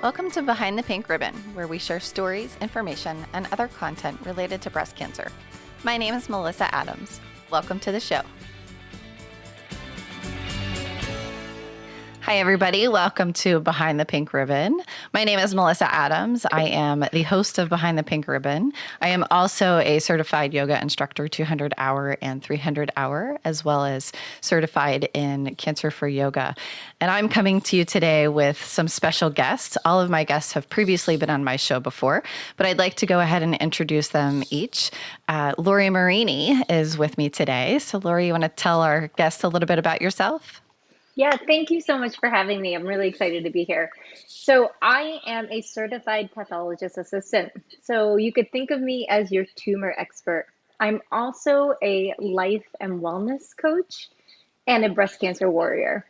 Welcome to Behind the Pink Ribbon, where we share stories, information, and other content related to breast cancer. My name is Melissa Adams. Welcome to the show. Hi, everybody. Welcome to Behind the Pink Ribbon. My name is Melissa Adams. I am the host of Behind the Pink Ribbon. I am also a certified yoga instructor, 200-hour and 300-hour, as well as certified in cancer-free yoga. And I'm coming to you today with some special guests. All of my guests have previously been on my show before, but I'd like to go ahead and introduce them each. Lori Marini is with me today. So, Lori, you want to tell our guests a little bit about yourself? Yeah, thank you so much for having me. I'm really excited to be here. So I am a certified pathologist assistant. So you could think of me as your tumor expert. I'm also a life and wellness coach and a breast cancer warrior.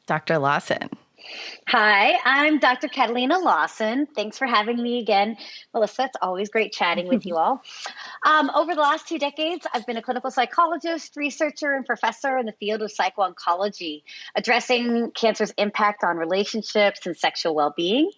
Dr. Lawsin. Hi, I'm Dr. Catalina Lawsin. Thanks for having me again. Melissa, it's always great chatting with you all. Over the last 2 decades, I've been a clinical psychologist, researcher, and professor in the field of psycho-oncology, addressing cancer's impact on relationships and sexual well-being.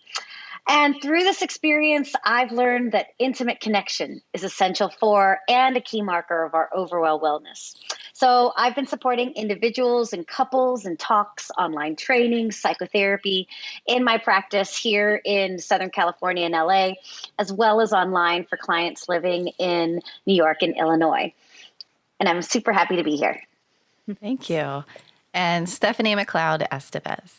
And through this experience, I've learned that intimate connection is essential for and a key marker of our overall wellness. So I've been supporting individuals and couples and talks, online training, psychotherapy in my practice here in Southern California and LA, as well as online for clients living in New York and Illinois. And I'm super happy to be here. Thank you. And Stephanie McLeod-Estevez.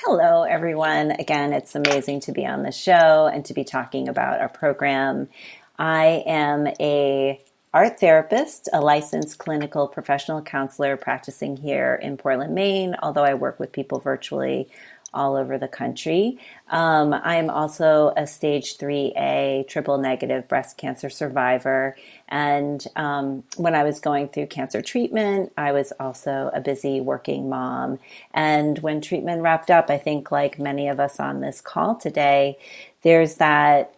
Hello, everyone. Again, it's amazing to be on the show and to be talking about our program. I am a art therapist, a licensed clinical professional counselor practicing here in Portland, Maine, although I work with people virtually all over the country. I'm also a stage 3A triple negative breast cancer survivor. And when I was going through cancer treatment, I was also a busy working mom. And when treatment wrapped up, I think like many of us on this call today, there's that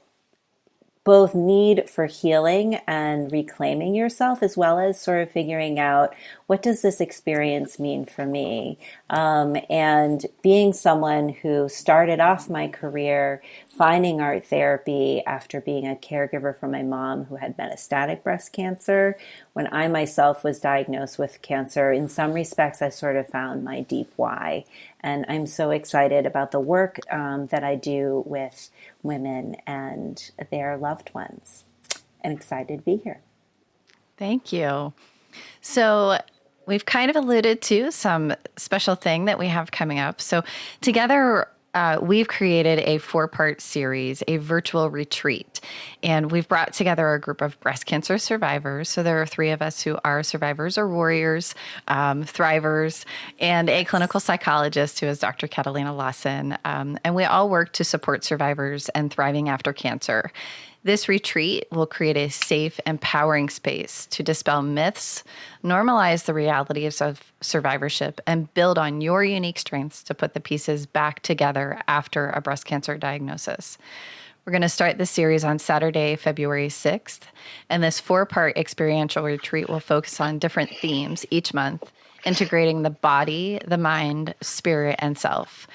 both need for healing and reclaiming yourself, as well as sort of figuring out what does this experience mean for me. And being someone who started off my career finding art therapy after being a caregiver for my mom who had metastatic breast cancer, when I myself was diagnosed with cancer, in some respects, I sort of found my deep why. And I'm so excited about the work that I do with women and their loved ones. And excited to be here. Thank you. So we've kind of alluded to some special thing that we have coming up. So together, we've created a 4-part series, a virtual retreat, and we've brought together a group of breast cancer survivors. So there are 3 of us who are survivors or warriors, thrivers, and a clinical psychologist who is Dr. Catalina Lawsin. And we all work to support survivors and thriving after cancer. This retreat will create a safe, empowering space to dispel myths, normalize the realities of survivorship, and build on your unique strengths to put the pieces back together after a breast cancer diagnosis. We're going to start this series on Saturday, February 6th, and this 4-part experiential retreat will focus on different themes each month, integrating the body, the mind, spirit, and self.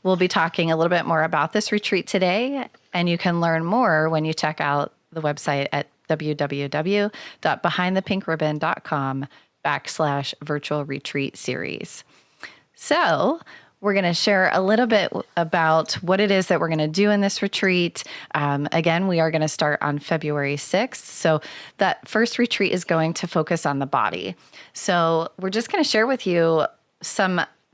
We'll be talking a little bit more about this retreat today, and you can learn more when you check out the website at www.behindthepinkribbon.com/virtual retreat series. So we're going to share a little bit about what it is that we're going to do in this retreat. Again, we are going to start on February 6th. So that first retreat is going to focus on the body. So we're just going to share with you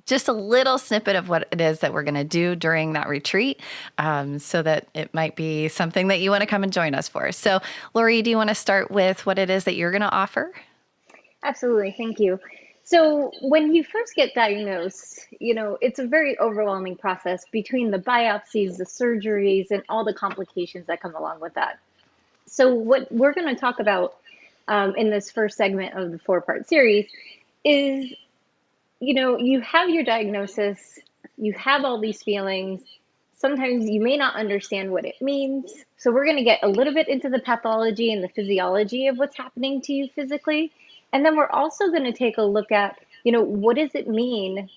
just a little snippet of what it is that we're going to do during that retreat, so that it might be something that you want to come and join us for. So, Lori, do you want to start with what it is that you're going to offer? Absolutely. Thank you. So when you first get diagnosed, it's a very overwhelming process between the biopsies, the surgeries, and all the complications that come along with that. So what we're going to talk about in this first segment of the 4-part series is you have your diagnosis, you have all these feelings. Sometimes you may not understand what it means. So we're going to get a little bit into the pathology and the physiology of what's happening to you physically. And then we're also going to take a look at, what does it mean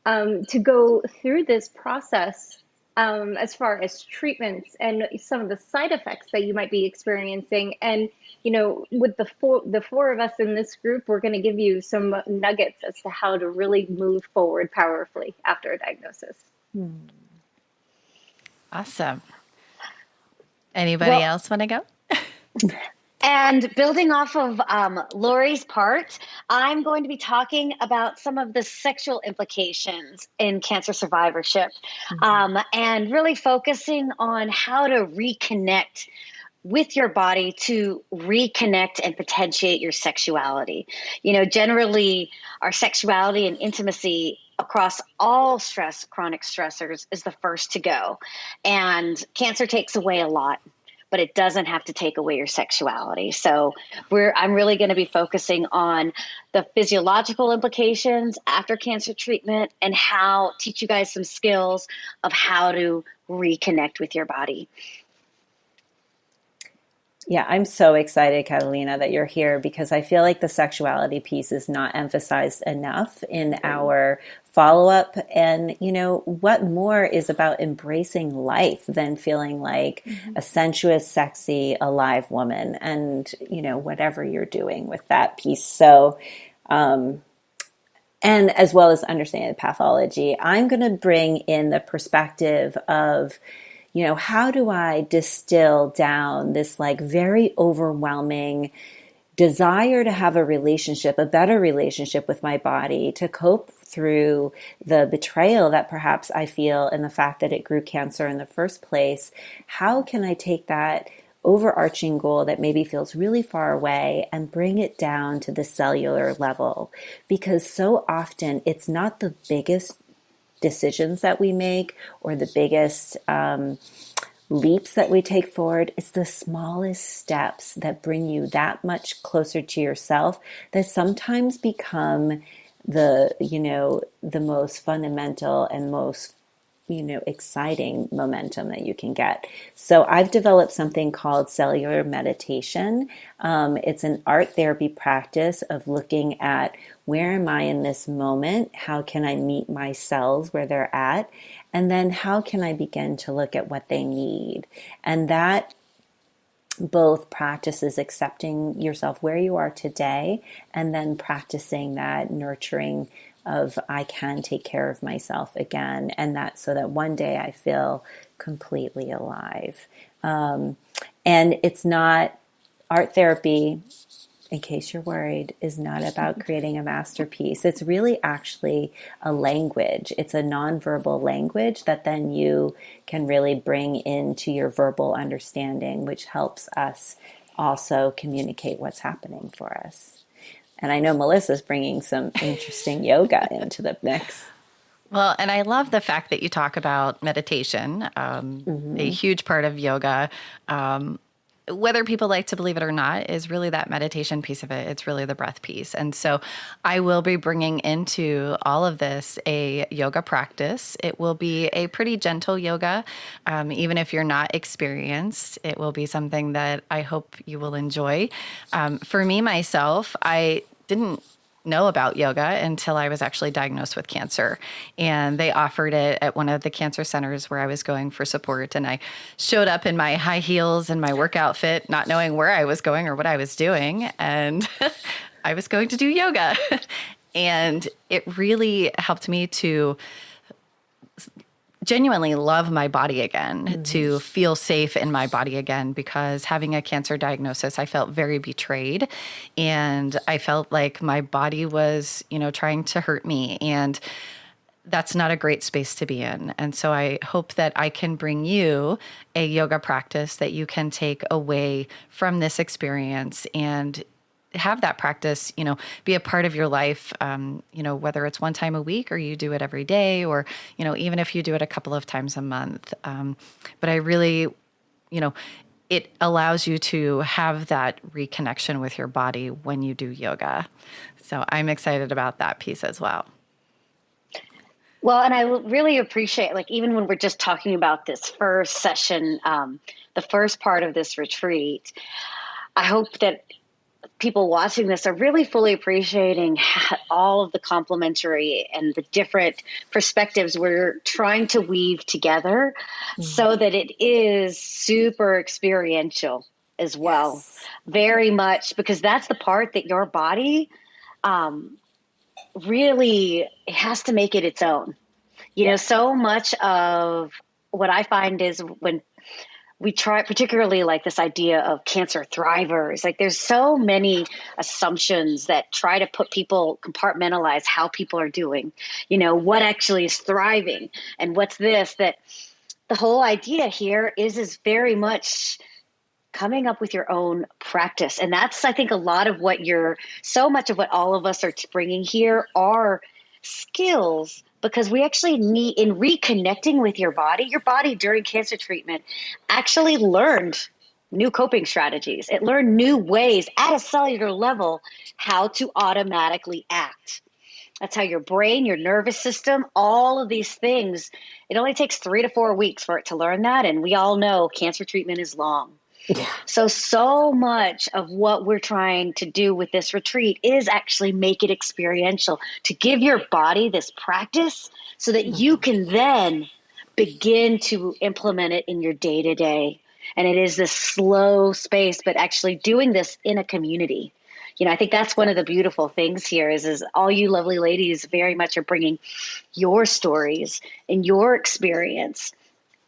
to go through this process as far as treatments and some of the side effects that you might be experiencing. And, with the four of us in this group, we're going to give you some nuggets as to how to really move forward powerfully after a diagnosis. Awesome. Anybody Well, else want to go? And building off of Lori's part, I'm going to be talking about some of the sexual implications in cancer survivorship, and really focusing on how to reconnect with your body, to reconnect and potentiate your sexuality. Generally, our sexuality and intimacy across all chronic stressors is the first to go. And cancer takes away a lot, but it doesn't have to take away your sexuality. So I'm really going to be focusing on the physiological implications after cancer treatment and teach you guys some skills of how to reconnect with your body. Yeah, I'm so excited, Catalina, that you're here, because I feel like the sexuality piece is not emphasized enough in our follow-up. And, what more is about embracing life than feeling like a sensuous, sexy, alive woman, and, whatever you're doing with that piece. So, and as well as understanding the pathology, I'm going to bring in the perspective of, how do I distill down this like very overwhelming desire to have a better relationship with my body, to cope through the betrayal that perhaps I feel in the fact that it grew cancer in the first place? How can I take that overarching goal that maybe feels really far away and bring it down to the cellular level? Because so often it's not the biggest decisions that we make or the biggest leaps that we take forward. It's the smallest steps that bring you that much closer to yourself that sometimes become the most fundamental and most exciting momentum that you can get. So I've developed something called cellular meditation. It's an art therapy practice of looking at, where am I in this moment? How can I meet my cells where they're at? And then how can I begin to look at what they need? And that both practices accepting yourself where you are today, and then practicing that nurturing of, I can take care of myself again, and that so that one day I feel completely alive. And it's not, art therapy, in case you're worried, is not about creating a masterpiece. It's really actually a language. It's a nonverbal language that then you can really bring into your verbal understanding, which helps us also communicate what's happening for us. And I know Melissa's bringing some interesting yoga into the mix. Well, and I love the fact that you talk about meditation, a huge part of yoga. Whether people like to believe it or not, is really that meditation piece of it. It's really the breath piece. And so I will be bringing into all of this a yoga practice. It will be a pretty gentle yoga. Even if you're not experienced, it will be something that I hope you will enjoy. For me, myself, I didn't know about yoga until I was actually diagnosed with cancer. And they offered it at one of the cancer centers where I was going for support. And I showed up in my high heels and my work outfit, not knowing where I was going or what I was doing. And I was going to do yoga. And it really helped me to genuinely love my body again, to feel safe in my body again, because having a cancer diagnosis, I felt very betrayed, and I felt like my body was, trying to hurt me, and that's not a great space to be in. And so I hope that I can bring you a yoga practice that you can take away from this experience and have that practice, be a part of your life, whether it's one time a week or you do it every day, or, even if you do it a couple of times a month. But I really, it allows you to have that reconnection with your body when you do yoga. So I'm excited about that piece as well. Well, and I really appreciate, even when we're just talking about this first session, the first part of this retreat, I hope that people watching this are really fully appreciating all of the complementary and the different perspectives we're trying to weave together so that it is super experiential as well. Yes. Very much, because that's the part that your body really has to make it its own. You know, so much of what I find is when we try, particularly like this idea of cancer thrivers, like there's so many assumptions that try to put people, compartmentalize how people are doing, you know, what actually is thriving and what's this, that the whole idea here is very much coming up with your own practice. And that's, I think, a lot of what so much of what all of us are bringing here are skills, because we actually need, in reconnecting with your body during cancer treatment actually learned new coping strategies. It learned new ways at a cellular level how to automatically act. That's how your brain, your nervous system, all of these things, it only takes 3 to 4 weeks for it to learn that. And we all know cancer treatment is long. Yeah. So much of what we're trying to do with this retreat is actually make it experiential, to give your body this practice so that you can then begin to implement it in your day-to-day. And it is this slow space, but actually doing this in a community. You know, I think that's one of the beautiful things here is all you lovely ladies very much are bringing your stories and your experience.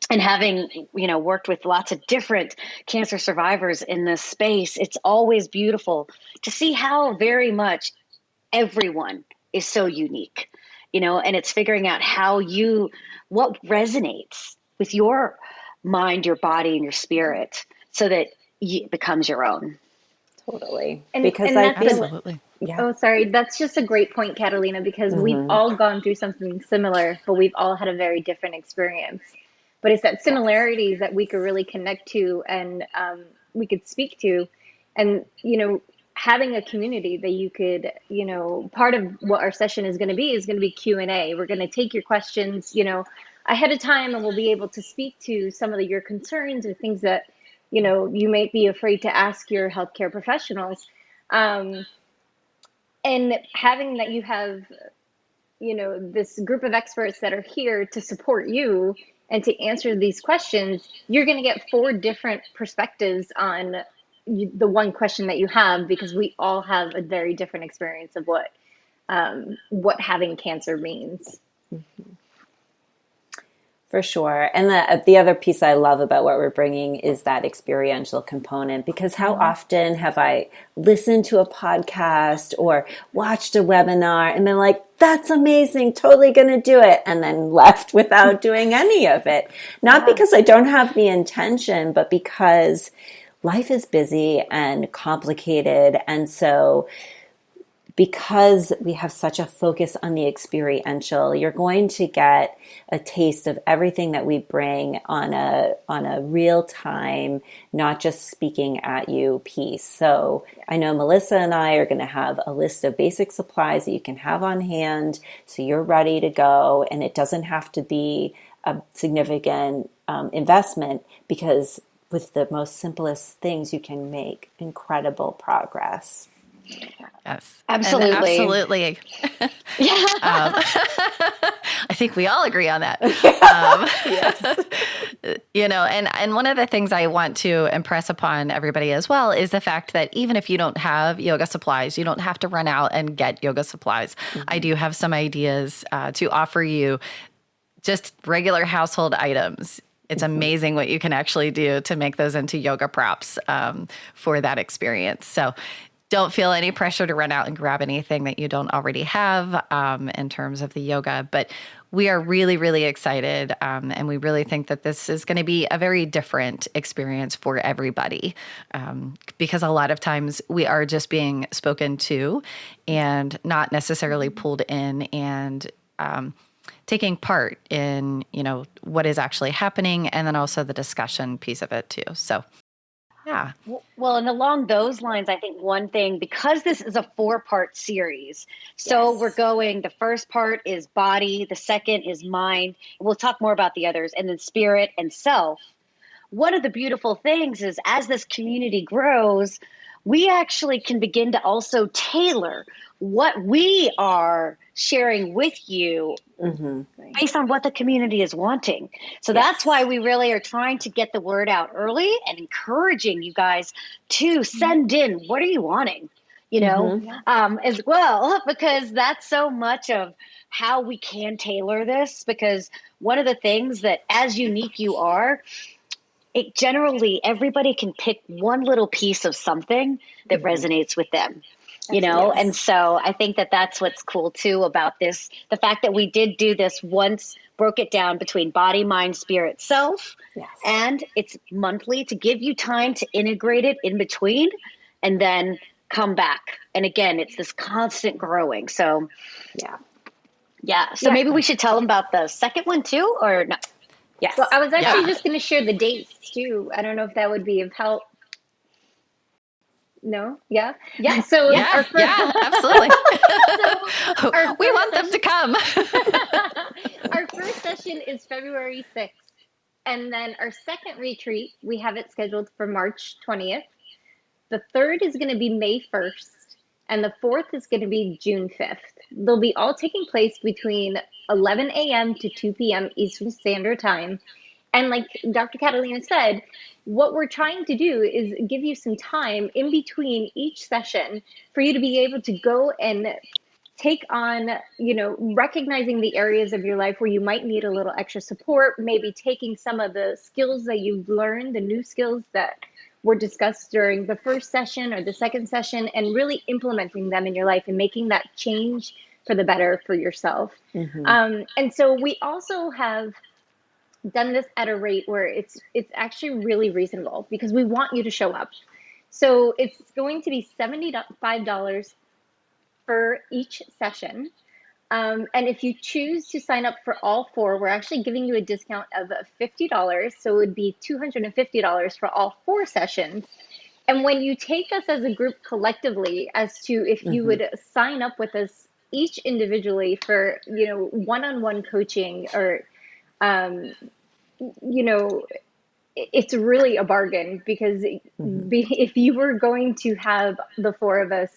And having, you know, worked with lots of different cancer survivors in this space, it's always beautiful to see how very much everyone is so unique, you know, and it's figuring out what resonates with your mind, your body, and your spirit so that it becomes your own. Totally. And Because and I that's feel, Absolutely. yeah. Oh, sorry. That's just a great point, Catalina, because we've all gone through something similar, but we've all had a very different experience. But it's that similarities that we could really connect to and we could speak to. And, you know, having a community that you could, you know, part of what our session is going to be Q&A. We're going to take your questions, you know, ahead of time, and we'll be able to speak to some of your concerns or things that, you know, you might be afraid to ask your healthcare professionals. And having that you have, you know, this group of experts that are here to support you and to answer these questions, you're going to get 4 different perspectives on the one question that you have, because we all have a very different experience of what having cancer means. For sure. And the other piece I love about what we're bringing is that experiential component, because how often have I listened to a podcast or watched a webinar and been like, that's amazing, totally going to do it, and then left without doing any of it. Not because I don't have the intention, but because life is busy and complicated. And so because we have such a focus on the experiential, you're going to get a taste of everything that we bring on a real time, not just speaking at you piece. So I know Melissa and I are going to have a list of basic supplies that you can have on hand, so you're ready to go, and it doesn't have to be a significant investment, because with the most simplest things you can make incredible progress. Yes. Absolutely. And absolutely. Yeah. I think we all agree on that. Yes. You know, and one of the things I want to impress upon everybody as well is the fact that even if you don't have yoga supplies, you don't have to run out and get yoga supplies. I do have some ideas to offer you, just regular household items. It's amazing what you can actually do to make those into yoga props for that experience. So don't feel any pressure to run out and grab anything that you don't already have in terms of the yoga. But we are really, really excited. And we really think that this is going to be a very different experience for everybody. Because a lot of times we are just being spoken to and not necessarily pulled in and taking part in, you know, what is actually happening, and then also the discussion piece of it too. So, yeah. Well, and along those lines, I think one thing, because this is a 4-part series, so we're going, the first part is body, the second is mind. We'll talk more about the others, and then spirit and self. One of the beautiful things is as this community grows, we actually can begin to also tailor what we are sharing with you based on what the community is wanting. So that's why we really are trying to get the word out early and encouraging you guys to send in, what are you wanting, as well, because that's so much of how we can tailor this. Because one of the things that, as unique you are, it generally, everybody can pick one little piece of something that resonates with them. And so I think that that's what's cool too about this. The fact that we did do this once, broke it down between body, mind, spirit, self, and it's monthly to give you time to integrate it in between and then come back. And again, it's this constant growing. So so maybe we should tell them about the second one too, or no? Yes. Well, I was actually just going to share the dates too. I don't know if that would be of help. No? Yeah? Yeah. So absolutely. We want them to come. Our first session is February 6th. And then our second retreat, we have it scheduled for March 20th. The third is going to be May 1st. And the fourth is going to be June 5th. They'll be all taking place between 11 a.m. to 2 p.m. Eastern Standard Time. And like Dr. Catalina said, what we're trying to do is give you some time in between each session for you to be able to go and take on, recognizing the areas of your life where you might need a little extra support, maybe taking some of the skills that you've learned, the new skills that were discussed during the first session or the second session, and really implementing them in your life and making that change for the better for yourself. And so we also have done this at a rate where it's actually really reasonable because we want you to show up. So it's going to be $75 for each session. And if you choose to sign up for all four, we're actually giving you a discount of $50. So it would be $250 for all four sessions. And when you take us as a group collectively as to if you would sign up with us each individually for, one-on-one coaching or, it's really a bargain because if you were going to have the four of us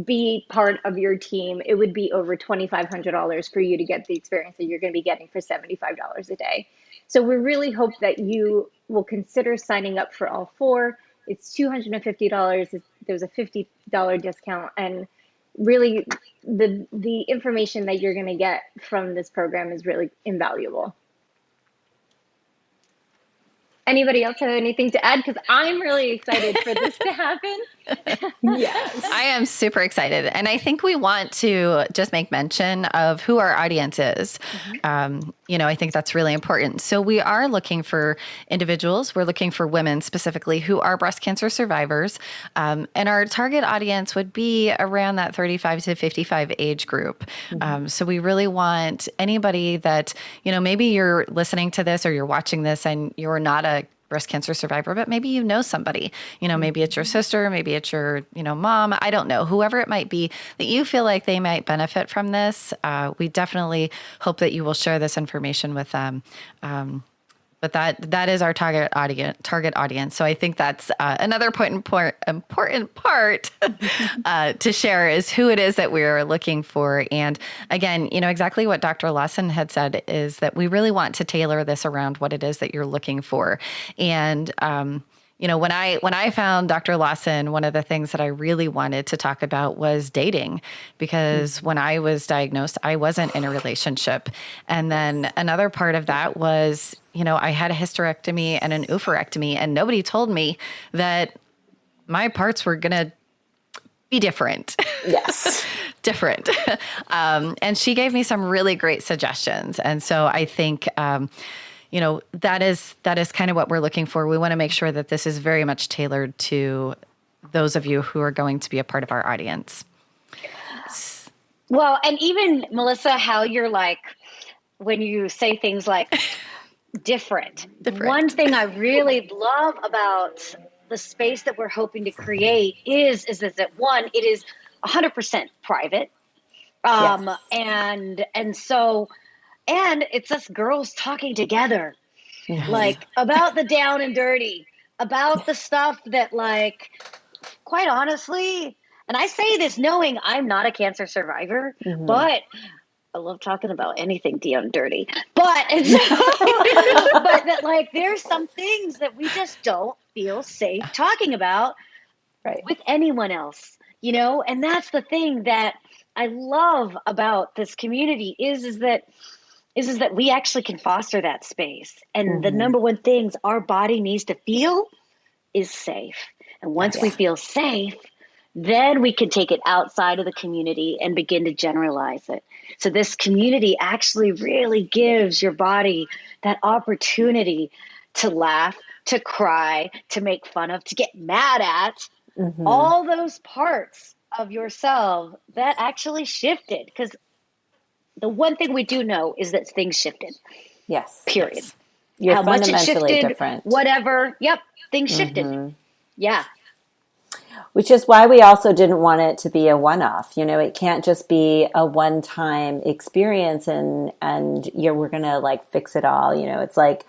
be part of your team, it would be over $2,500 for you to get the experience that you're going to be getting for $75 a day. So we really hope that you will consider signing up for all four. It's $250. There's a $50 discount, and really the information that you're going to get from this program is really invaluable. Anybody else have anything to add? Because I'm really excited for this to happen. Yes. I am super excited. And I think we want to just make mention of who our audience is. I think that's really important. So we are looking for individuals. We're looking for women specifically who are breast cancer survivors. And our target audience would be around that 35 to 55 age group. So we really want anybody that, maybe you're listening to this or you're watching this and you're not a breast cancer survivor, but maybe you know somebody, maybe it's your sister, maybe it's your, mom, I don't know, whoever it might be that you feel like they might benefit from this. We definitely hope that you will share this information with them. But that is our target audience. So I think that's another important part to share is who it is that we're looking for. And again, exactly what Dr. Lawsin had said is that we really want to tailor this around what it is that you're looking for. And when I found Dr. Lawsin, one of the things that I really wanted to talk about was dating, because when I was diagnosed, I wasn't in a relationship. And then another part of that was, I had a hysterectomy and an oophorectomy, and nobody told me that my parts were going to be different. Yes. Different. And she gave me some really great suggestions. And so I think, that is kind of what we're looking for. We want to make sure that this is very much tailored to those of you who are going to be a part of our audience. Well, and even Melissa, how you're like, when you say things like different. One thing I really love about the space that we're hoping to create is that one, it is 100% private. And it's us girls talking together, like about the down and dirty, about the stuff that like quite honestly, and I say this knowing I'm not a cancer survivor, but I love talking about anything down dirty. But but that like there's some things that we just don't feel safe talking about Right. with anyone else, and that's the thing that I love about this community is that we actually can foster that space. And the number one things our body needs to feel is safe. And once we feel safe, then we can take it outside of the community and begin to generalize it. So this community actually really gives your body that opportunity to laugh, to cry, to make fun of, to get mad at, all those parts of yourself that actually shifted. Because the one thing we do know is that things shifted. Yes. Period. Yes. You're How much it fundamentally shifted, different. whatever. Yep. Things shifted. Yeah. Which is why we also didn't want it to be a one-off. It can't just be a one-time experience and we're going to like fix it all. It's like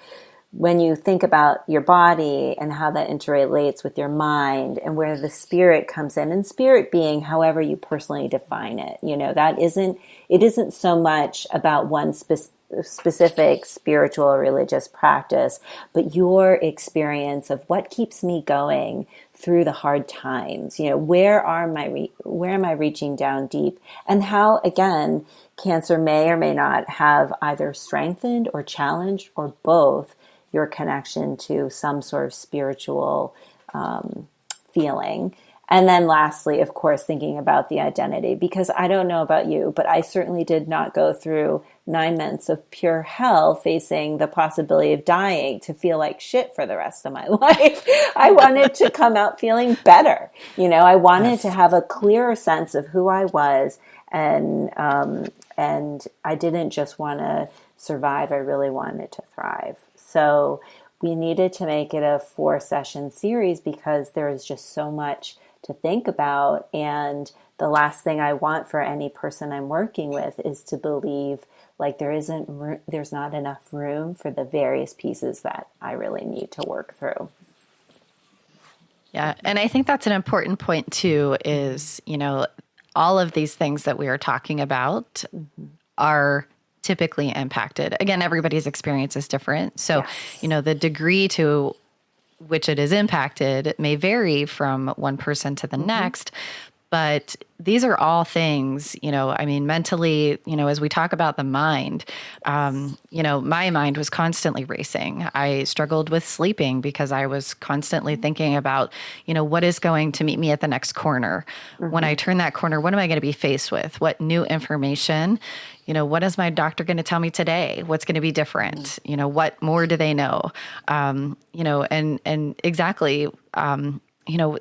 when you think about your body and how that interrelates with your mind and where the spirit comes in, and spirit being however you personally define it, it isn't so much about one specific spiritual or religious practice, but your experience of what keeps me going through the hard times. Where am I reaching down deep, and how, again, cancer may or may not have either strengthened or challenged or both your connection to some sort of spiritual feeling. And then lastly, of course, thinking about the identity, because I don't know about you, but I certainly did not go through 9 months of pure hell facing the possibility of dying to feel like shit for the rest of my life. I wanted to come out feeling better. I wanted to have a clearer sense of who I was, and I didn't just want to survive. I really wanted to thrive. So we needed to make it a 4-session series because there is just so much to think about. And the last thing I want for any person I'm working with is to believe like there's not enough room for the various pieces that I really need to work through. Yeah. And I think that's an important point too, is, all of these things that we are talking about are typically impacted. Again, everybody's experience is different. So, the degree to which it is impacted may vary from one person to the next. But these are all things, mentally, as we talk about the mind, my mind was constantly racing. I struggled with sleeping because I was constantly thinking about, what is going to meet me at the next corner? When I turn that corner, what am I going to be faced with? What new information? What is my doctor going to tell me today? What's going to be different? What more do they know? And exactly,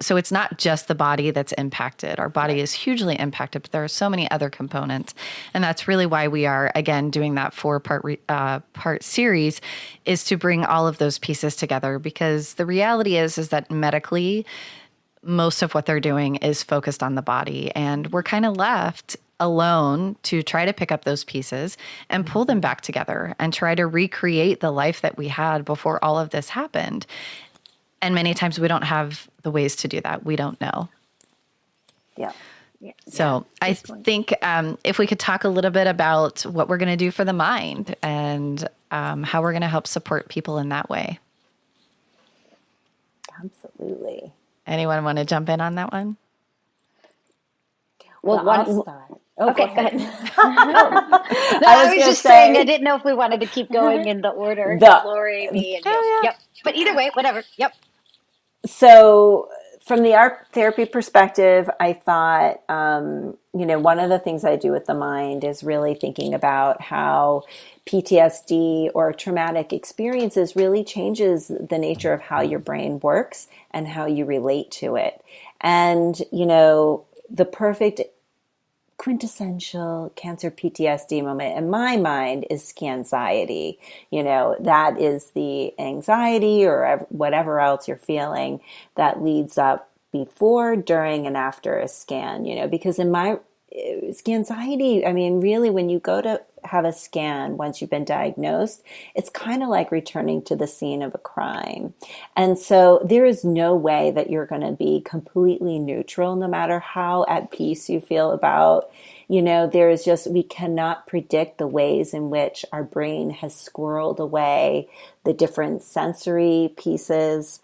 so it's not just the body that's impacted. Our body is hugely impacted, but there are so many other components. And that's really why we are, again, doing that 4-part series, is to bring all of those pieces together. Because the reality is that medically, most of what they're doing is focused on the body. And we're kind of left alone to try to pick up those pieces and pull them back together and try to recreate the life that we had before all of this happened. And many times we don't have the ways to do that. We don't know. Yeah. So I think if we could talk a little bit about what we're going to do for the mind and how we're going to help support people in that way. Absolutely. Anyone want to jump in on that one? Well, I'll start. Okay, go ahead. I I was just saying, I didn't know if we wanted to keep going in the order. Lori, me, and you. Yep. But either way, whatever. Yep. So from the art therapy perspective, I thought, one of the things I do with the mind is really thinking about how PTSD or traumatic experiences really changes the nature of how your brain works and how you relate to it. And, the perfect quintessential cancer PTSD moment in my mind is scanxiety. That is the anxiety or whatever else you're feeling that leads up before, during, and after a scan, because in my scanxiety, really when you go to have a scan once you've been diagnosed, it's kind of like returning to the scene of a crime. And so there is no way that you're going to be completely neutral, no matter how at peace you feel about, we cannot predict the ways in which our brain has squirreled away the different sensory pieces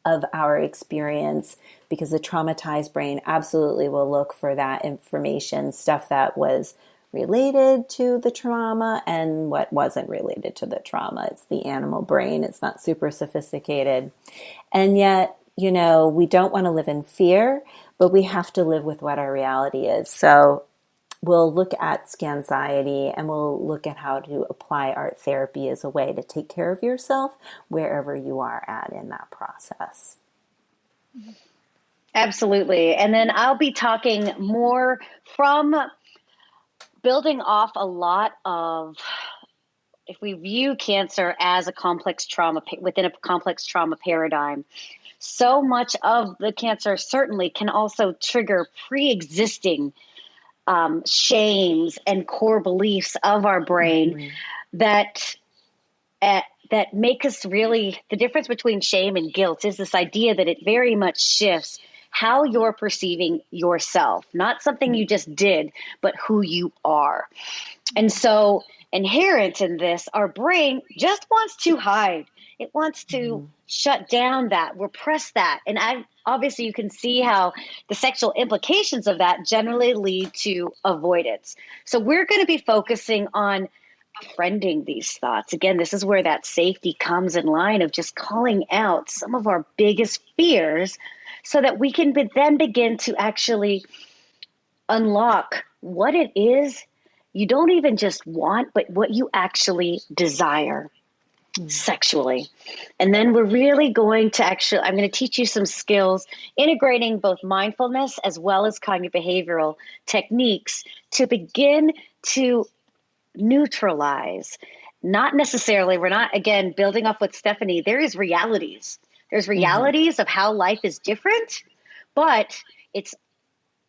of our experience, because the traumatized brain absolutely will look for that information, stuff that was related to the trauma and what wasn't related to the trauma. It's the animal brain. It's not super sophisticated. And yet, we don't want to live in fear, but we have to live with what our reality is. So we'll look at scanxiety and we'll look at how to apply art therapy as a way to take care of yourself wherever you are at in that process. Absolutely. And then I'll be talking more from building off a lot of, if we view cancer as a complex trauma within a complex trauma paradigm, so much of the cancer certainly can also trigger pre-existing shames and core beliefs of our brain that make us really, the difference between shame and guilt is this idea that it very much shifts how you're perceiving yourself, not something you just did, but who you are. And so inherent in this, our brain just wants to hide. It wants to shut down that, repress that. And obviously you can see how the sexual implications of that generally lead to avoidance. So we're going to be focusing on befriending these thoughts. Again, this is where that safety comes in line of just calling out some of our biggest fears so that we can then begin to actually unlock what it is you don't even just want, but what you actually desire sexually. And then we're really going to I'm going to teach you some skills integrating both mindfulness as well as cognitive behavioral techniques to begin to neutralize. Not necessarily, we're not, again, building off with Stephanie, there is realities. There's realities of how life is different, but it's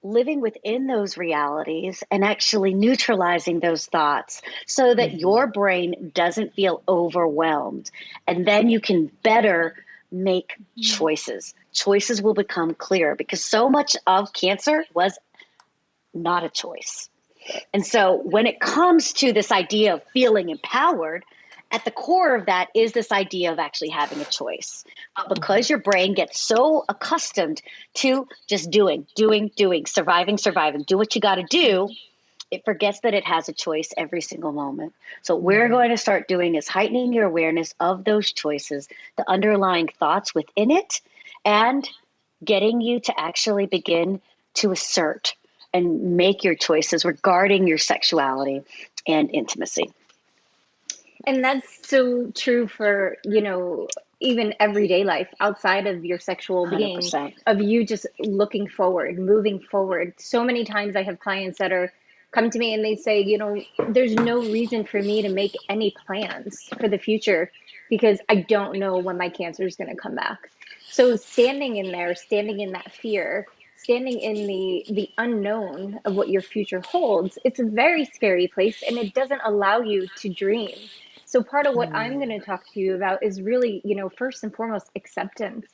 living within those realities and actually neutralizing those thoughts so that your brain doesn't feel overwhelmed. And then you can better make choices. Choices will become clearer because so much of cancer was not a choice. And so when it comes to this idea of feeling empowered, at the core of that is this idea of actually having a choice. But because your brain gets so accustomed to just doing, surviving, do what you got to do, it forgets that it has a choice every single moment. So what we're going to start doing is heightening your awareness of those choices, the underlying thoughts within it, and getting you to actually begin to assert and make your choices regarding your sexuality and intimacy. And that's so true for, even everyday life outside of your sexual being, 100%. of you just looking forward, moving forward. So many times I have clients that come to me and they say, there's no reason for me to make any plans for the future because I don't know when my cancer is going to come back. So standing in that fear, standing in the unknown of what your future holds, it's a very scary place and it doesn't allow you to dream. So part of what I'm going to talk to you about is really, first and foremost, acceptance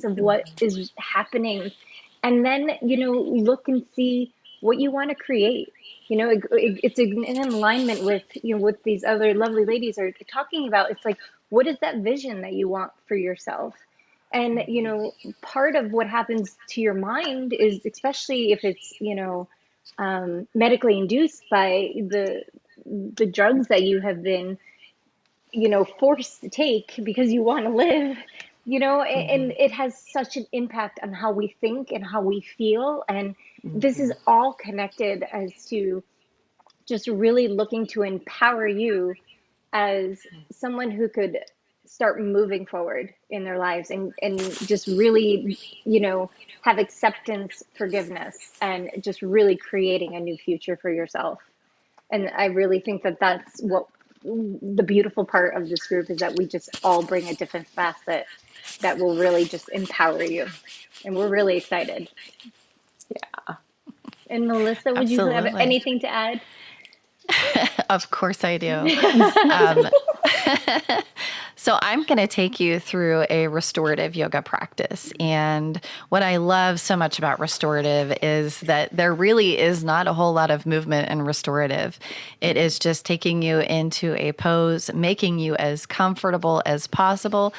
of what is happening. And then, look and see what you want to create. It's in alignment with, what these other lovely ladies are talking about. It's like, what is that vision that you want for yourself? And, part of what happens to your mind is, especially if it's, medically induced by the drugs that you have been, forced to take because you want to live, and it has such an impact on how we think and how we feel. And this is all connected as to just really looking to empower you as someone who could start moving forward in their lives and just really, have acceptance, forgiveness, and just really creating a new future for yourself. And I really think that that's what the beautiful part of this group is, that we just all bring a different facet that will really just empower you. And we're really excited. Yeah. And Melissa, would you have anything to add? Of course I do. Um, so I'm going to take you through a restorative yoga practice. And what I love so much about restorative is that there really is not a whole lot of movement in restorative. It is just taking you into a pose, making you as comfortable as possible,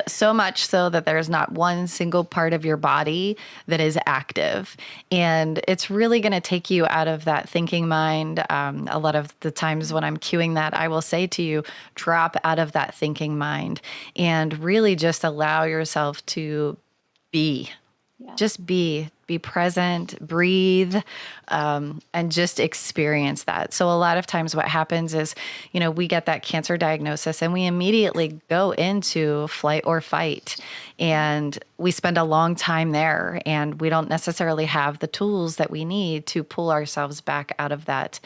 so much so that there's not one single part of your body that is active. And it's really going to take you out of that thinking mind. A lot of the times when I'm cueing that, I will say to you, drop out of that thinking mind and really just allow yourself to be. Yeah. Just be present, breathe, and just experience that. So a lot of times what happens is, we get that cancer diagnosis and we immediately go into flight or fight. And we spend a long time there and we don't necessarily have the tools that we need to pull ourselves back out of that.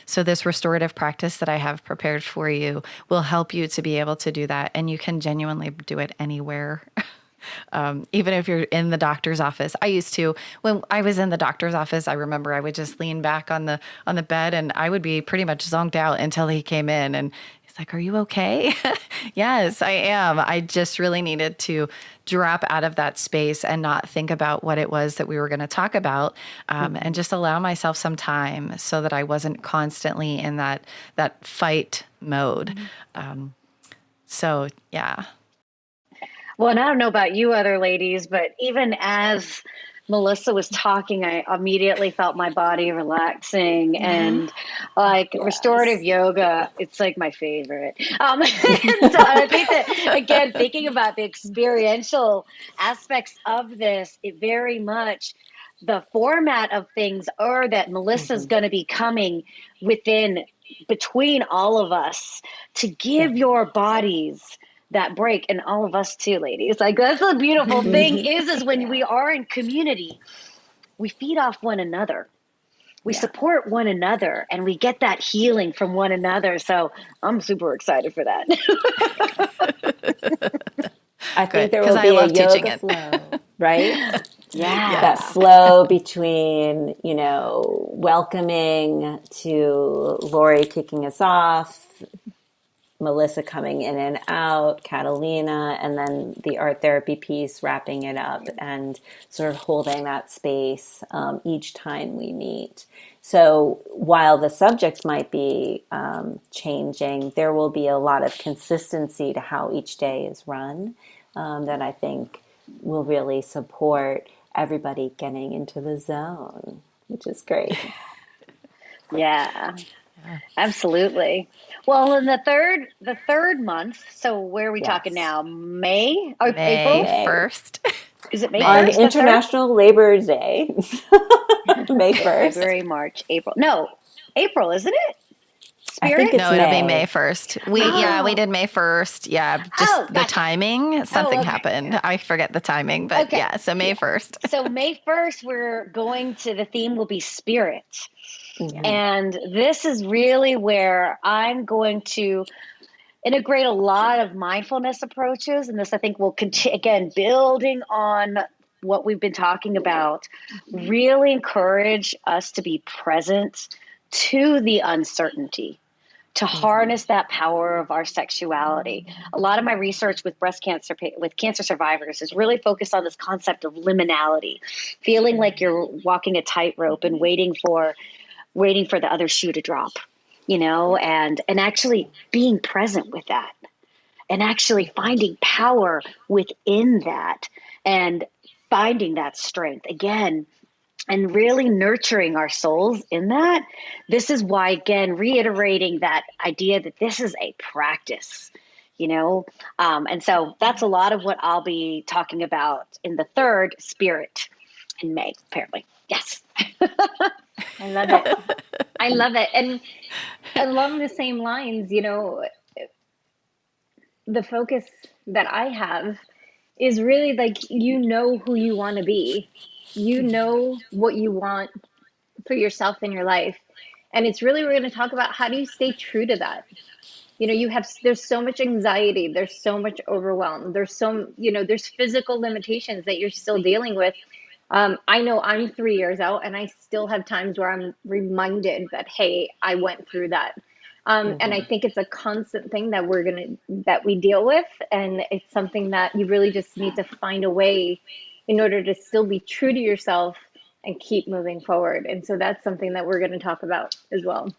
So this restorative practice that I have prepared for you will help you to be able to do that. And you can genuinely do it anywhere. Even if you're in the doctor's office. I used to, when I was in the doctor's office, I remember I would just lean back on the bed and I would be pretty much zonked out until he came in and he's like, "Are you okay?" Yes, I am. I just really needed to drop out of that space and not think about what it was that we were going to talk about, and just allow myself some time so that I wasn't constantly in that fight mode. So yeah. Well, and I don't know about you other ladies, but even as Melissa was talking, I immediately felt my body relaxing and like restorative yoga. It's like my favorite. And so I think that, again, thinking about the experiential aspects of this, it very much the format of things are that Melissa's going to be coming between all of us to give your bodies that break, and all of us too, ladies. Like that's the beautiful thing is when we are in community, we feed off one another. We support one another and we get that healing from one another. So I'm super excited for that. I think there Because will I be a love teaching yoga it. flow, right? Yeah. That flow between, welcoming to Lori kicking us off, Melissa coming in and out, Catalina, and then the art therapy piece, wrapping it up and sort of holding that space each time we meet. So while the subjects might be changing, there will be a lot of consistency to how each day is run that I think will really support everybody getting into the zone, which is great. Yeah. Absolutely. Well, in the third month, so where are we talking now? May or April? May 1st. Is it May On 1st? International Labor Day, May 1st. February, March, April. No, April, isn't it? I Spirit? think it's No, it'll be May. May 1st. We did May 1st. Yeah, just the gotcha. timing, something okay. happened. I forget the timing, but Okay. yeah, so May 1st. So May 1st, we're going to, the theme will be spirit. Mhm. And this is really where I'm going to integrate a lot of mindfulness approaches. And this, I think, will continue, again, building on what we've been talking about, really encourage us to be present to the uncertainty, to harness that power of our sexuality. A lot of my research with with cancer survivors is really focused on this concept of liminality, feeling like you're walking a tightrope and waiting for the other shoe to drop, and actually being present with that and actually finding power within that and finding that strength again and really nurturing our souls in that. This is why, again, reiterating that idea that this is a practice, and so that's a lot of what I'll be talking about in the third spirit in May, apparently. Yes. I love it. I love it. And along the same lines, the focus that I have is really like, who you want to be. You know what you want for yourself in your life. And it's really, we're going to talk about how do you stay true to that? There's so much anxiety. There's so much overwhelm. There's physical limitations that you're still dealing with. I know I'm 3 years out and I still have times where I'm reminded that, hey, I went through that. And I think it's a constant thing that that we deal with. And it's something that you really just need to find a way in order to still be true to yourself and keep moving forward. And so that's something that we're going to talk about as well.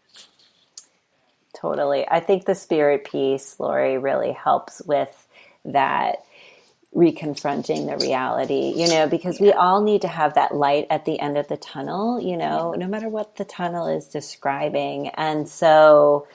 Totally. I think the spirit piece, Lori, really helps with that reconfronting the reality, because we all need to have that light at the end of the tunnel, no matter what the tunnel is describing. And so,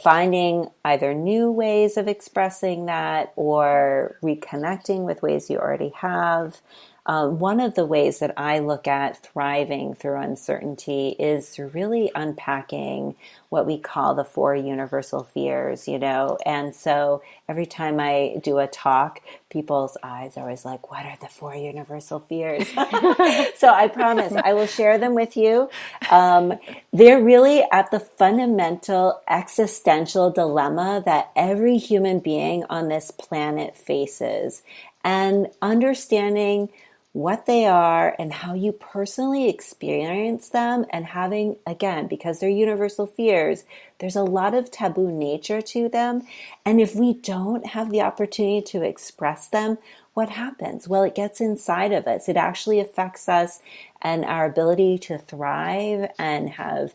finding either new ways of expressing that or reconnecting with ways you already have. One of the ways that I look at thriving through uncertainty is through really unpacking what we call the 4 universal fears, And so every time I do a talk, people's eyes are always like, what are the 4 universal fears? So I promise I will share them with you. They're really at the fundamental existential dilemma that every human being on this planet faces. And understanding what they are and how you personally experience them, and having, again, because they're universal fears, there's a lot of taboo nature to them. And if we don't have the opportunity to express them, what happens? Well, it gets inside of us. It actually affects us and our ability to thrive and have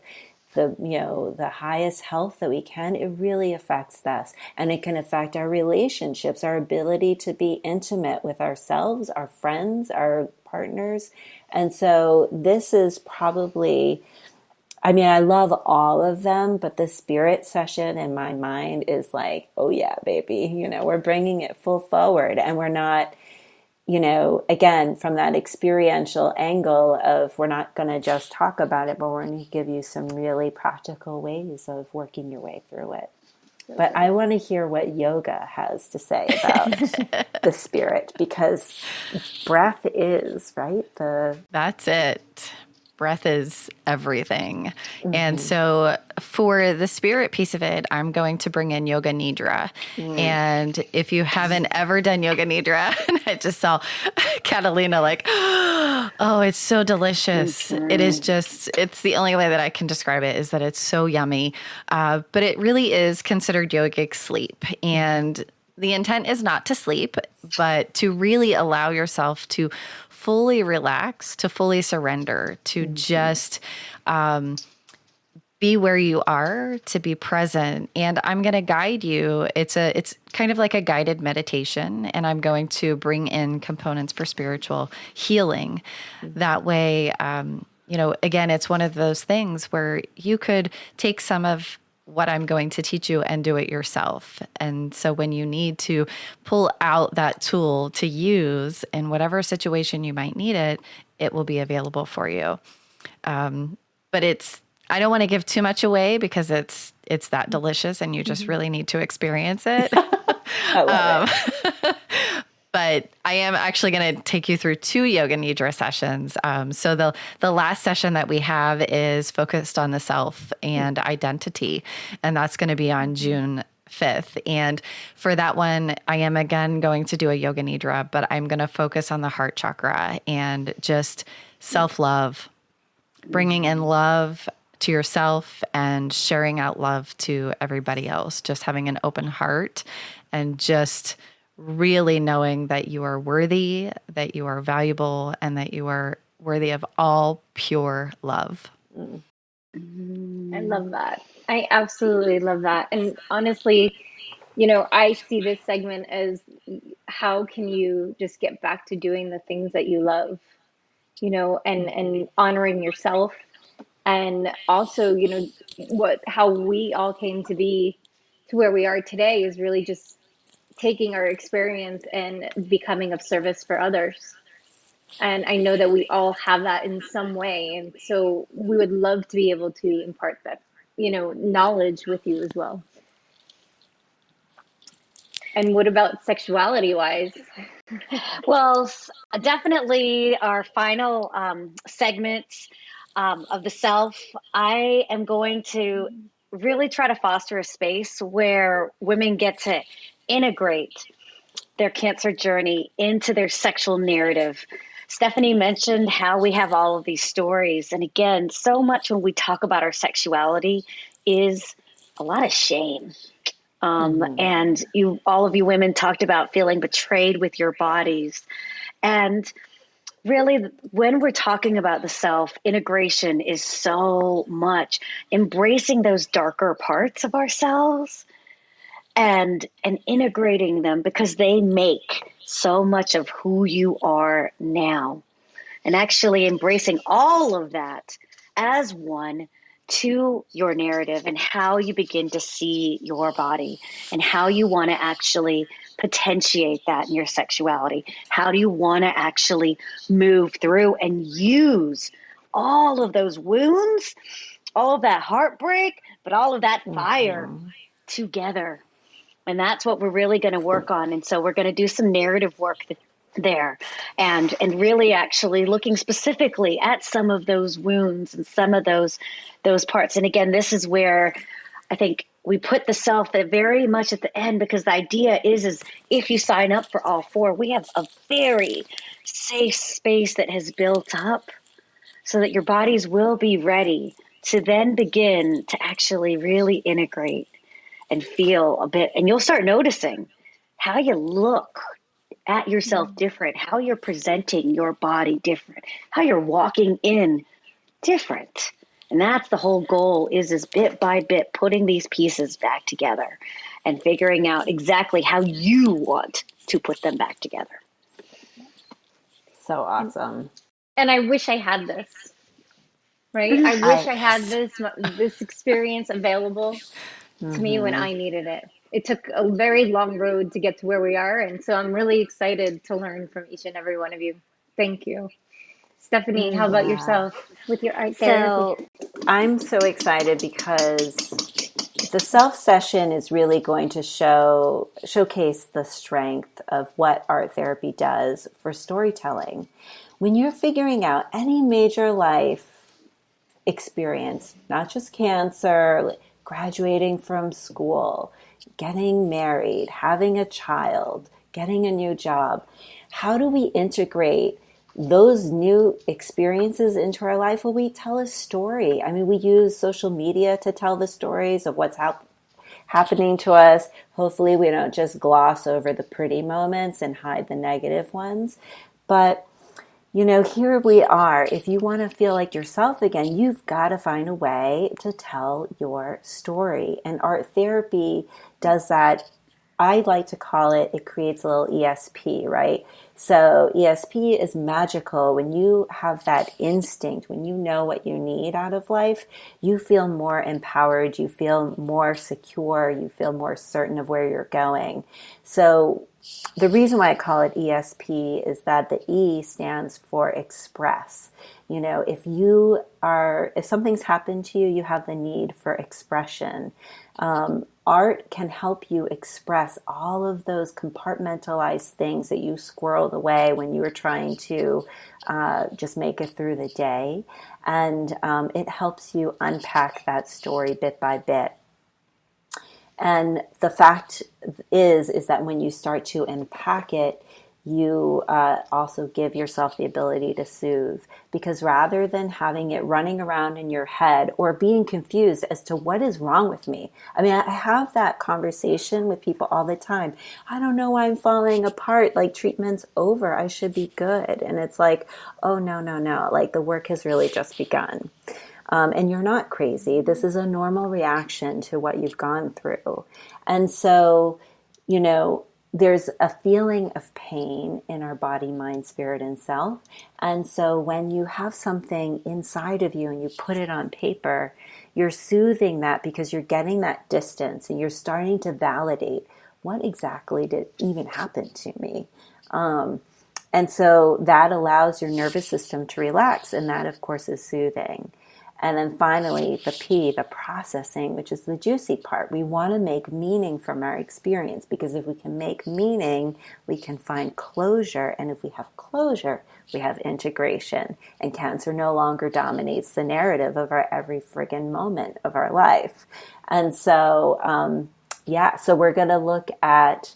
the highest health that we can. It really affects us, and it can affect our relationships, our ability to be intimate with ourselves, our friends, our partners. And so this is probably, I love all of them, but the spirit session in my mind is like, oh yeah, baby, we're bringing it full forward, and we're not, again, from that experiential angle of, we're not going to just talk about it, but we're going to give you some really practical ways of working your way through it. But I want to hear what yoga has to say about the spirit, because breath is, right? That's it. Breath is everything. And so for the spirit piece of it, I'm going to bring in Yoga Nidra. And if you haven't ever done Yoga Nidra, and I just saw Catalina like, oh, it's so delicious. It is just, it's the only way that I can describe it, is that it's so yummy. But it really is considered yogic sleep. And the intent is not to sleep, but to really allow yourself to fully relax, to fully surrender, to just be where you are, to be present. And I'm going to guide you. It's kind of like a guided meditation, and I'm going to bring in components for spiritual healing. That way, again, it's one of those things where you could take some of what I'm going to teach you and do it yourself. And so when you need to pull out that tool to use in whatever situation you might need it, it will be available for you. But I don't want to give too much away, because it's that delicious, and you just really need to experience it. I love it. But I am actually going to take you through 2 Yoga Nidra sessions. So the last session that we have is focused on the self and identity, and that's going to be on June 5th. And for that one, I am again going to do a Yoga Nidra, but I'm going to focus on the heart chakra and just self-love, bringing in love to yourself and sharing out love to everybody else, just having an open heart and just really knowing that you are worthy, that you are valuable, and that you are worthy of all pure love. I love that. I absolutely love that. And honestly, I see this segment as, how can you just get back to doing the things that you love, and honoring yourself. And also, how we all came to be to where we are today is really just taking our experience and becoming of service for others. And I know that we all have that in some way. And so we would love to be able to impart that, knowledge with you as well. And what about sexuality wise? Well, definitely our final segment of the self. I am going to really try to foster a space where women get to integrate their cancer journey into their sexual narrative. Stephanie mentioned how we have all of these stories. And again, so much when we talk about our sexuality is a lot of shame. And all of you women talked about feeling betrayed with your bodies. And really, when we're talking about the self, integration is so much embracing those darker parts of ourselves and integrating them, because they make so much of who you are now, and actually embracing all of that as one to your narrative and how you begin to see your body and how you want to actually potentiate that in your sexuality. How do you want to actually move through and use all of those wounds, all of that heartbreak, but all of that fire together? And that's what we're really going to work on. And so we're going to do some narrative work there, and really actually looking specifically at some of those wounds and some of those parts. And again, this is where I think we put the self very much at the end, because the idea is if you sign up for all four, we have a very safe space that has built up so that your bodies will be ready to then begin to actually really integrate and feel a bit. And you'll start noticing how you look at yourself different, how you're presenting your body different, how you're walking in different. And that's the whole goal, is bit by bit putting these pieces back together and figuring out exactly how you want to put them back together. So awesome. And I wish I had this, right? I wish I had this experience available to me when I needed it. It took a very long road to get to where we are. And so I'm really excited to learn from each and every one of you. Thank you. Stephanie, how about yourself with your art therapy? So I'm so excited because the self session is really going to showcase the strength of what art therapy does for storytelling. When you're figuring out any major life experience, not just cancer, graduating from school, getting married, having a child, getting a new job, how do we integrate those new experiences into our life? Well, we tell a story. I mean, we use social media to tell the stories of what's happening to us. Hopefully we don't just gloss over the pretty moments and hide the negative ones. But here we are. If you want to feel like yourself again, you've got to find a way to tell your story. And art therapy does that. I like to call it creates a little ESP, right? So ESP is magical. When you have that instinct, when you know what you need out of life, you feel more empowered, you feel more secure, you feel more certain of where you're going. So the reason why I call it ESP is that the E stands for express. If something's happened to you, you have the need for expression. Art can help you express all of those compartmentalized things that you squirreled away when you were trying to just make it through the day. And it helps you unpack that story bit by bit. And the fact is that when you start to unpack it, you also give yourself the ability to soothe, because rather than having it running around in your head or being confused as to what is wrong with me. I mean, I have that conversation with people all the time. I don't know why I'm falling apart. Like, treatment's over. I should be good. And it's like, oh, no. Like, the work has really just begun. And you're not crazy. This is a normal reaction to what you've gone through. And so, there's a feeling of pain in our body, mind, spirit, and self. And so when you have something inside of you and you put it on paper, you're soothing that, because you're getting that distance and you're starting to validate what exactly did even happen to me. And so that allows your nervous system to relax. And that, of course, is soothing. And then finally, the P, the processing, which is the juicy part. We want to make meaning from our experience, because if we can make meaning, we can find closure. And if we have closure, we have integration. And cancer no longer dominates the narrative of our every friggin' moment of our life. And so, so we're going to look at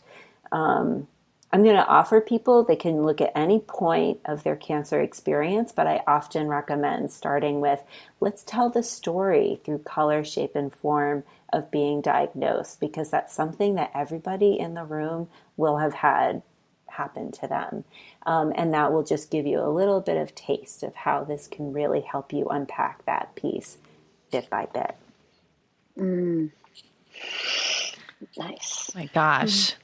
I'm going to offer people, they can look at any point of their cancer experience, but I often recommend starting with, let's tell the story through color, shape, and form of being diagnosed, because that's something that everybody in the room will have had happen to them. And that will just give you a little bit of taste of how this can really help you unpack that piece bit by bit. Nice. My gosh.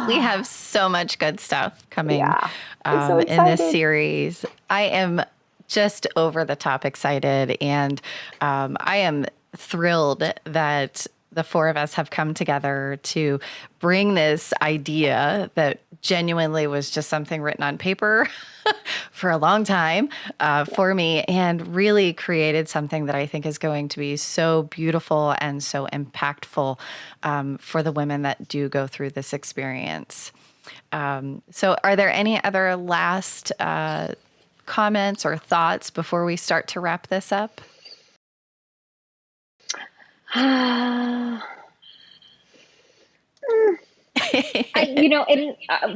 We have so much good stuff coming Yeah, I'm so in this excited. series. I am just over the top excited, and I am thrilled that the four of us have come together to bring this idea that genuinely was just something written on paper for a long time for me, and really created something that I think is going to be so beautiful and so impactful for the women that do go through this experience. So are there any other last comments or thoughts before we start to wrap this up?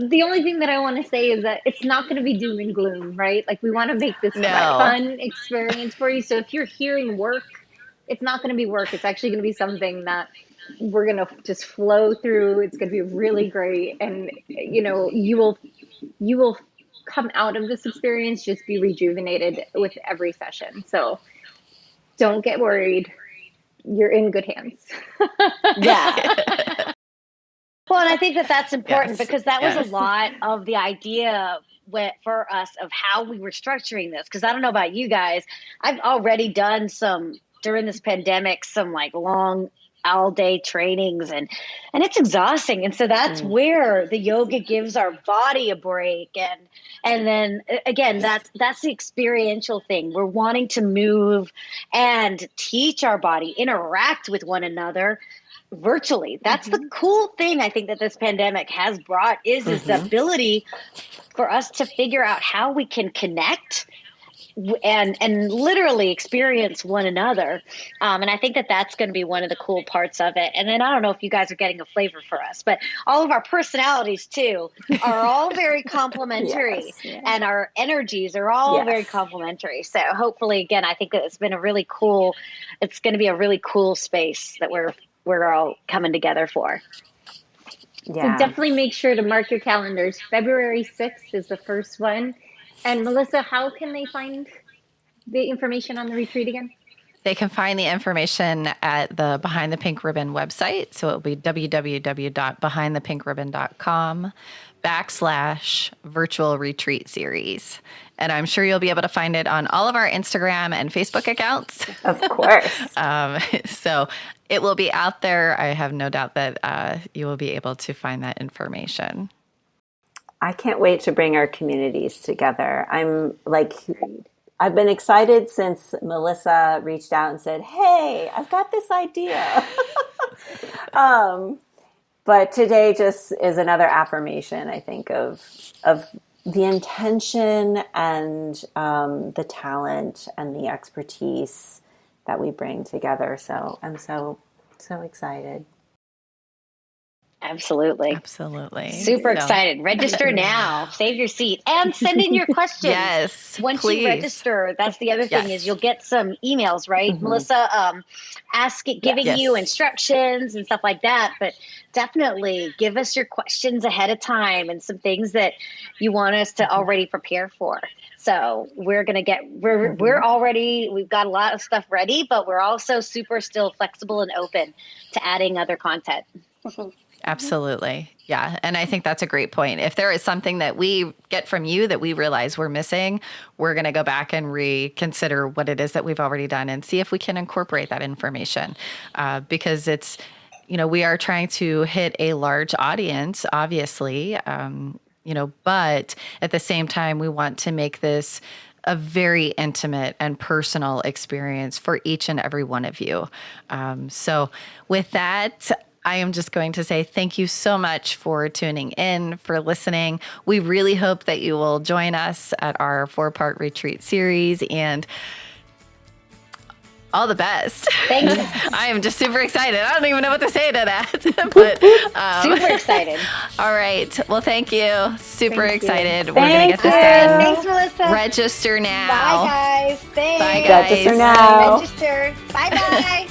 The only thing that I want to say is that it's not going to be doom and gloom, right? Like, we want to make this a No. fun experience for you. So if you're hearing work, it's not going to be work. It's actually going to be something that we're going to just flow through. It's going to be really great. And, you will come out of this experience, just be rejuvenated with every session. So don't get worried. You're in good hands. Yeah. Well, and I think that that's important Yes. because that was Yes. a lot of the idea for us of how we were structuring this. Because I don't know about you guys, I've already done during this pandemic, some like long all day trainings, and it's exhausting. And so that's where the yoga gives our body a break. And then again, that's the experiential thing. We're wanting to move and teach our body, interact with one another virtually. That's the cool thing I think that this pandemic has brought is the ability for us to figure out how we can connect and literally experience one another. And I think that that's going to be one of the cool parts of it. And then I don't know if you guys are getting a flavor for us, but all of our personalities too are all very complementary. Yes. And our energies are all very complementary. So hopefully, again, I think that it's going to be a really cool space that we're all coming together for. Yeah. So definitely make sure to mark your calendars. February 6th is the first one. And Melissa, how can they find the information on the retreat again? They can find the information at the Behind the Pink Ribbon website. So it'll be www.behindthepink.com/virtual retreat series. And I'm sure you'll be able to find it on all of our Instagram and Facebook accounts. Of course. So it will be out there. I have no doubt that you will be able to find that information. I can't wait to bring our communities together. I've been excited since Melissa reached out and said, "Hey, I've got this idea." But today just is another affirmation, I think, of the intention and the talent and the expertise that we bring together. So I'm so excited. Absolutely. Super excited. Register now. Save your seat and send in your questions. Yes. Once please. you register, that's the other thing is you'll get some emails, right? Melissa, giving you instructions and stuff like that. But definitely give us your questions ahead of time and some things that you want us to already prepare for. So we're going to we've got a lot of stuff ready, but we're also super still flexible and open to adding other content. Absolutely. Yeah. And I think that's a great point. If there is something that we get from you that we realize we're missing, we're going to go back and reconsider what it is that we've already done and see if we can incorporate that information. Because it's, we are trying to hit a large audience, obviously, but at the same time, we want to make this a very intimate and personal experience for each and every one of you. So with that, I am just going to say thank you so much for tuning in, for listening. We really hope that you will join us at our 4-part retreat series. And All the best. Thanks. I am just super excited. I don't even know what to say to that. But Super excited. all right. Well, thank you. Super Thank you. excited. We're going to get this Thank done. Thanks, Melissa. Register now. Bye, guys. Thanks. Bye, guys. Register now. Register. Bye-bye.